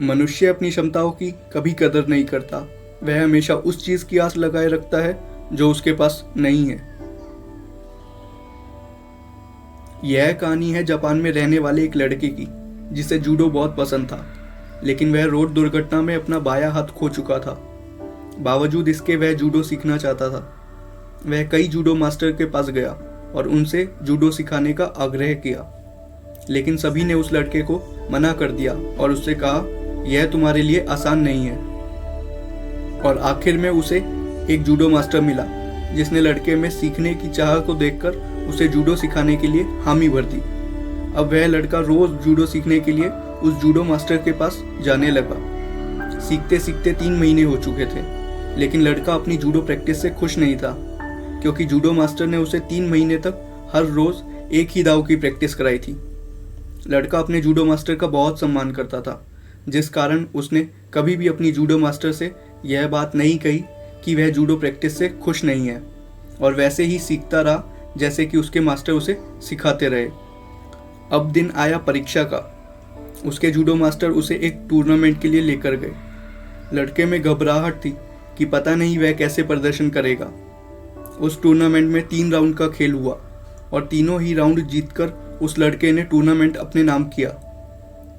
मनुष्य अपनी क्षमताओं की कभी कदर नहीं करता। वह हमेशा उस चीज की आस लगाए रखता है जो उसके पास नहीं है। यह कहानी है जापान में रहने वाले एक लड़के की जिसे जूडो बहुत पसंद था, लेकिन वह रोड दुर्घटना में अपना बायां हाथ खो चुका था। बावजूद इसके वह जूडो सीखना चाहता था। वह कई जूडो मास्टर के पास गया और उनसे जूडो सिखाने का आग्रह किया, लेकिन सभी ने उस लड़के को मना कर दिया और उससे कहा यह तुम्हारे लिए आसान नहीं है। और आखिर में उसे एक जूडो मास्टर मिला जिसने लड़के में सीखने की चाह को देखकर उसे जूडो सिखाने के लिए हामी भर दी। अब वह लड़का रोज जूडो सीखने के लिए उस जूडो मास्टर के पास जाने लगा। सीखते सीखते 3 महीने हो चुके थे, लेकिन लड़का अपनी जूडो प्रैक्टिस से खुश नहीं था, क्योंकि जूडो मास्टर ने उसे 3 महीने तक हर रोज एक ही दाव की प्रैक्टिस कराई थी। लड़का अपने जूडो मास्टर का बहुत सम्मान करता था, जिस कारण उसने कभी भी अपनी जूडो मास्टर से यह बात नहीं कही कि वह जूडो प्रैक्टिस से खुश नहीं है, और वैसे ही सीखता रहा जैसे कि उसके मास्टर उसे सिखाते रहे। अब दिन आया परीक्षा का। उसके जूडो मास्टर उसे एक टूर्नामेंट के लिए लेकर गए। लड़के में घबराहट थी कि पता नहीं वह कैसे प्रदर्शन करेगा। उस टूर्नामेंट में 3 राउंड का खेल हुआ और तीनों ही राउंड जीतकर उस लड़के ने टूर्नामेंट अपने नाम किया।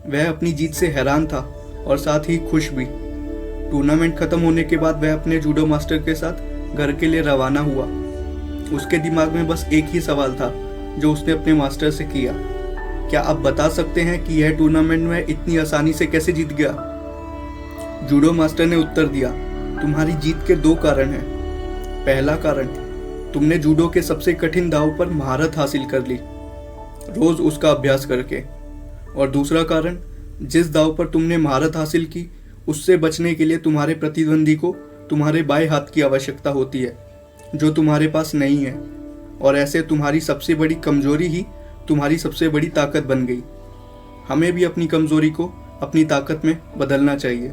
वह अपनी जीत से हैरान था और साथ ही खुश भी। टूर्नामेंट खत्म होने के बाद वह अपने जूडो मास्टर के साथ घर के लिए रवाना हुआ। उसके दिमाग में बस एक ही सवाल था जो उसने अपने मास्टर से किया। क्या आप बता सकते हैं कि यह टूर्नामेंट में इतनी आसानी से कैसे जीत गया? जूडो मास्टर ने उत्तर दिया, तुम्हारी जीत के 2 कारण हैं। पहला कारण, तुमने जूडो के सबसे कठिन दाव पर महारत हासिल कर ली, रोज उसका अभ्यास करके। और दूसरा कारण, जिस दाव पर तुमने महारत हासिल की उससे बचने के लिए तुम्हारे प्रतिद्वंदी को तुम्हारे बाएं हाथ की आवश्यकता होती है, जो तुम्हारे पास नहीं है। और ऐसे तुम्हारी सबसे बड़ी कमजोरी ही तुम्हारी सबसे बड़ी ताकत बन गई। हमें भी अपनी कमजोरी को अपनी ताकत में बदलना चाहिए।